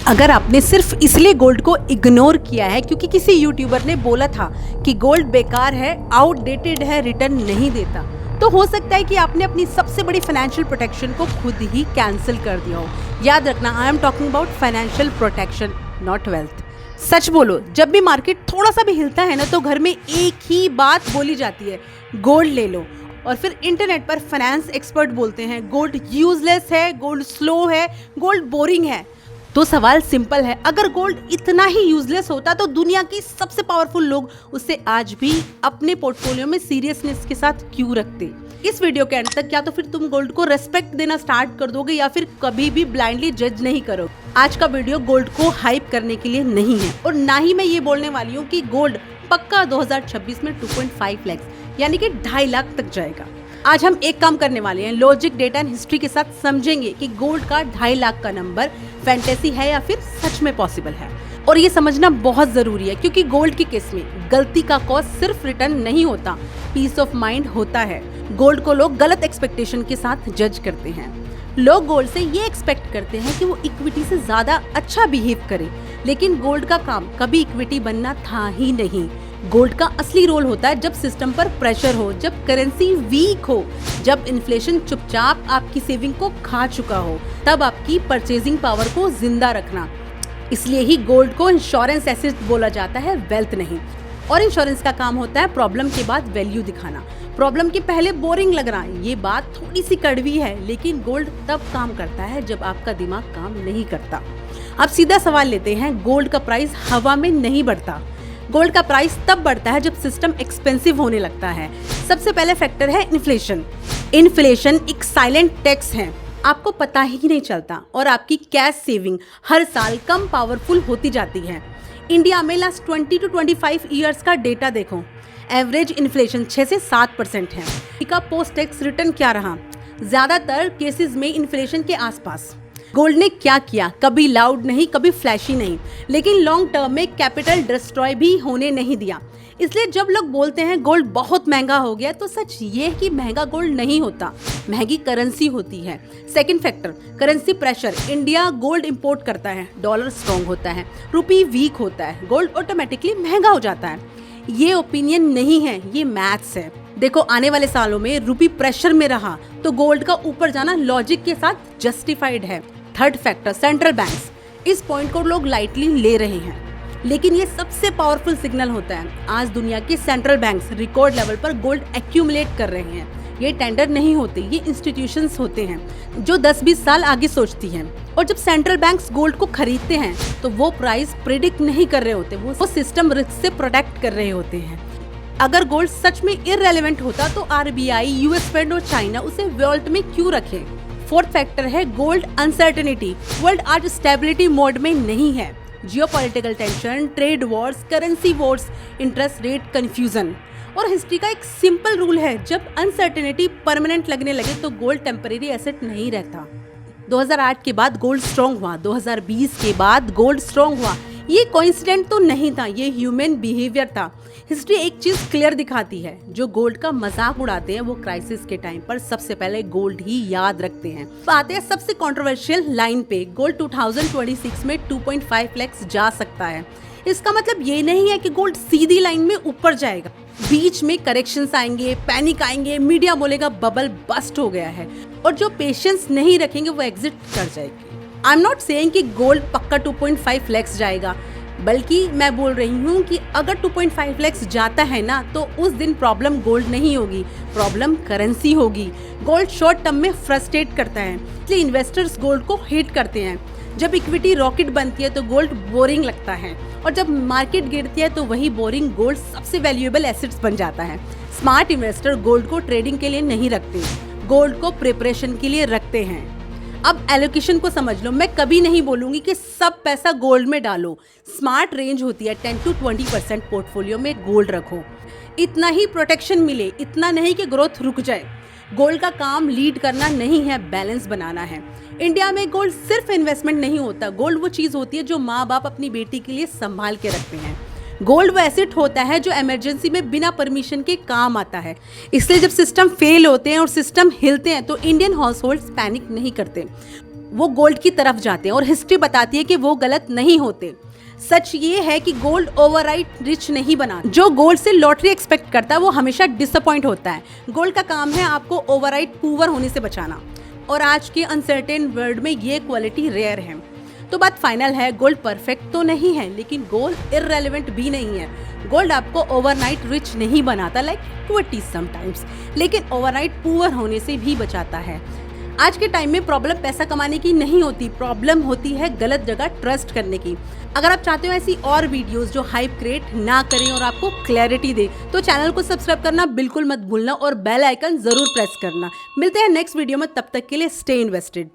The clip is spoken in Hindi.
अगर आपने सिर्फ इसलिए गोल्ड को इग्नोर किया है क्योंकि किसी यूट्यूबर ने बोला था कि गोल्ड बेकार है, आउटडेटेड है, रिटर्न नहीं देता, तो हो सकता है कि आपने अपनी सबसे बड़ी फाइनेंशियल प्रोटेक्शन को खुद ही कैंसिल कर दिया हो। याद रखना, I am talking about financial protection, not wealth. सच बोलो, जब भी मार्केट थोड़ा सा भी हिलता है ना, तो घर में एक ही बात बोली जाती है, गोल्ड ले लो। और फिर इंटरनेट पर फाइनेंस एक्सपर्ट बोलते हैं गोल्ड यूजलेस है, गोल्ड स्लो है, गोल्ड बोरिंग है। तो सवाल सिंपल है, अगर गोल्ड इतना ही यूजलेस होता तो दुनिया की सबसे पावरफुल लोग उसे आज भी अपने पोर्टफोलियो में सीरियसनेस के साथ क्यों रखते। इस वीडियो के एंड तक या तो फिर तुम गोल्ड को रेस्पेक्ट देना स्टार्ट कर दोगे या फिर कभी भी ब्लाइंडली जज नहीं करोगे। आज का वीडियो गोल्ड को हाइप करने के लिए नहीं है और ना ही मैं ये बोलने वाली हूँ कि गोल्ड पक्का 2026 में 2.5 लाख यानी कि 2.5 लाख तक जाएगा। आज हम एक काम करने वाले हैं, लॉजिक, डेटा एंड हिस्ट्री के साथ समझेंगे कि गोल्ड का 2.5 लाख का नंबर फैंटेसी है या फिर सच में पॉसिबल है। और ये समझना बहुत जरूरी है क्योंकि गोल्ड की केस में गलती का कॉस्ट सिर्फ रिटर्न नहीं होता, पीस ऑफ माइंड होता है। गोल्ड को लोग गलत एक्सपेक्टेशन के साथ जज करते हैं। लोग गोल्ड से ये एक्सपेक्ट करते हैं कि वो इक्विटी से ज्यादा अच्छा बिहेव करे, लेकिन गोल्ड का काम कभी इक्विटी बनना था ही नहीं। गोल्ड का असली रोल होता है जब सिस्टम पर प्रेशर हो, जब करेंसी वीक हो, जब इन्फ्लेशन चुपचाप आपकी सेविंग को खा चुका हो, तब आपकी परचेजिंग पावर को जिंदा रखना। इसलिए ही गोल्ड को इंश्योरेंस एसेट बोला जाता है, वेल्थ नहीं। और इंश्योरेंस का काम होता है प्रॉब्लम के बाद वैल्यू दिखाना। प्रॉब्लम के पहले बोरिंग लग रहा है, ये बात थोड़ी सी कड़वी है, लेकिन गोल्ड तब काम करता है जब आपका दिमाग काम नहीं करता। अब सीधा सवाल लेते हैं, गोल्ड का प्राइस हवा में नहीं बढ़ता। गोल्ड का प्राइस तब बढ़ता है जब सिस्टम एक्सपेंसिव होने लगता है। सबसे पहले फैक्टर है इन्फ्लेशन। इन्फ्लेशन एक साइलेंट टैक्स है, आपको पता ही नहीं चलता और आपकी कैश सेविंग हर साल कम पावरफुल होती जाती है। इंडिया में लास्ट 20 to 25 ईयर्स का डेटा देखो, एवरेज इन्फ्लेशन 6 से 7% है। इसका पोस्ट टैक्स रिटर्न क्या रहा? ज्यादातर केसेस में इन्फ्लेशन के आसपास। गोल्ड ने क्या किया? कभी लाउड नहीं, कभी फ्लैशी नहीं, लेकिन लॉन्ग टर्म में कैपिटल डिस्ट्रॉय भी होने नहीं दिया। इसलिए जब लोग बोलते हैं गोल्ड बहुत महंगा हो गया, तो सच ये है कि महंगा गोल्ड नहीं होता, महंगी करेंसी होती है। Second factor, currency pressure. India gold import करता है, डॉलर स्ट्रॉन्ग होता है, रुपी वीक होता है, गोल्ड ऑटोमेटिकली महंगा हो जाता है। ये ओपिनियन नहीं है, ये मैथ्स है। देखो, आने वाले सालों में रुपी प्रेशर में रहा तो गोल्ड का ऊपर जाना लॉजिक के साथ जस्टिफाइड है। Third factor, central banks. इस पॉइंट को लोग लाइटली ले रहे हैं, लेकिन ये सबसे पावरफुल सिग्नल होता है। आज दुनिया के सेंट्रल बैंक्स रिकॉर्ड लेवल पर गोल्ड एक्यूमुलेट कर रहे हैं। ये टेंडर नहीं होते, ये इंस्टीट्यूशंस होते हैं जो 10-20 साल आगे सोचती हैं। और जब सेंट्रल बैंक्स गोल्ड को खरीदते हैं तो वो प्राइस प्रिडिक्ट नहीं कर रहे होते, वो सिस्टम रिस्क से प्रोटेक्ट कर रहे होते हैं। अगर गोल्ड सच में इररेलेवेंट होता तो आरबीआई, यूएस फेड और चाइना उसे वॉल्ट में क्यों रखे? फोर्थ फैक्टर है गोल्ड अनसर्टेनिटी। वर्ल्ड आज स्टेबिलिटी मोड में नहीं है। Geopolitical tension, trade Wars, currency Wars, interest rate confusion. और हिस्ट्री का एक सिंपल रूल है, जब अनसर्टेनिटी परमानेंट लगने लगे तो गोल्ड टेम्परेरी एसेट नहीं रहता। 2008 के बाद गोल्ड स्ट्रॉन्ग हुआ, 2020 के बाद गोल्ड स्ट्रॉन्ग हुआ। ये कोइंसिडेंट तो नहीं था, ये ह्यूमन बिहेवियर था। हिस्ट्री एक चीज क्लियर दिखाती है, जो गोल्ड का मजाक उड़ाते हैं वो क्राइसिस के टाइम पर सबसे पहले गोल्ड ही याद रखते हैं। आते हैं सबसे कंट्रोवर्शियल लाइन पे, गोल्ड 2026 में 2.5 लाख जा सकता है। इसका मतलब ये नहीं है कि गोल्ड सीधी लाइन में ऊपर जाएगा, बीच में करेक्शंस आएंगे, पैनिक आएंगे, मीडिया बोलेगा बबल बस्ट हो गया है, और जो पेशेंस नहीं रखेंगे वो एग्जिट कर जाएगी। आई एम नॉट सेइंग कि गोल्ड पक्का 2.5 लाख जाएगा, बल्कि मैं बोल रही हूँ कि अगर 2.5 लाख जाता है ना, तो उस दिन प्रॉब्लम गोल्ड नहीं होगी, प्रॉब्लम करेंसी होगी। गोल्ड शॉर्ट टर्म में फ्रस्ट्रेट करता है, इसलिए इन्वेस्टर्स गोल्ड को हेट करते हैं। जब इक्विटी रॉकेट बनती है तो गोल्ड बोरिंग लगता है, और जब मार्केट गिरती है तो वही बोरिंग गोल्ड सबसे वैल्यूएबल एसेट्स बन जाता है। स्मार्ट इन्वेस्टर गोल्ड को ट्रेडिंग के लिए नहीं रखते, गोल्ड को प्रिपरेशन के लिए रखते हैं। अब एलोकेशन को समझ लो, मैं कभी नहीं बोलूंगी कि सब पैसा गोल्ड में डालो। स्मार्ट रेंज होती है 10 to 20% पोर्टफोलियो में गोल्ड रखो, इतना ही प्रोटेक्शन मिले, इतना नहीं कि ग्रोथ रुक जाए। गोल्ड का काम लीड करना नहीं है, बैलेंस बनाना है। इंडिया में गोल्ड सिर्फ इन्वेस्टमेंट नहीं होता, गोल्ड वो चीज होती है जो माँ बाप अपनी बेटी के लिए संभाल के रखते हैं। गोल्ड वो एसेट होता है जो इमरजेंसी में बिना परमिशन के काम आता है। इसलिए जब सिस्टम फेल होते हैं और सिस्टम हिलते हैं तो इंडियन हाउस होल्ड्स पैनिक नहीं करते, वो गोल्ड की तरफ जाते हैं और हिस्ट्री बताती है कि वो गलत नहीं होते। सच ये है कि गोल्ड ओवरनाइट रिच नहीं बना। जो गोल्ड से लॉटरी एक्सपेक्ट करता है वो हमेशा डिसअपॉइंट होता है। गोल्ड का काम है आपको ओवरनाइट पुअर होने से बचाना, और आज के अनसर्टेन वर्ल्ड में ये क्वालिटी रेयर है। तो बात फाइनल है, गोल्ड परफेक्ट तो नहीं है, लेकिन गोल्ड इररेलेवेंट भी नहीं है। गोल्ड आपको ओवरनाइट रिच नहीं बनाता, लाइक इक्विटी समटाइम्स, लेकिन ओवरनाइट पुअर होने से भी बचाता है। आज के टाइम में प्रॉब्लम पैसा कमाने की नहीं होती, प्रॉब्लम होती है गलत जगह ट्रस्ट करने की। अगर आप चाहते हो ऐसी और वीडियोस जो हाइप क्रिएट ना करें और आपको क्लैरिटी दे, तो चैनल को सब्सक्राइब करना बिल्कुल मत भूलना और बेल आइकन जरूर प्रेस करना। मिलते हैं नेक्स्ट वीडियो में, तब तक के लिए स्टे इन्वेस्टेड।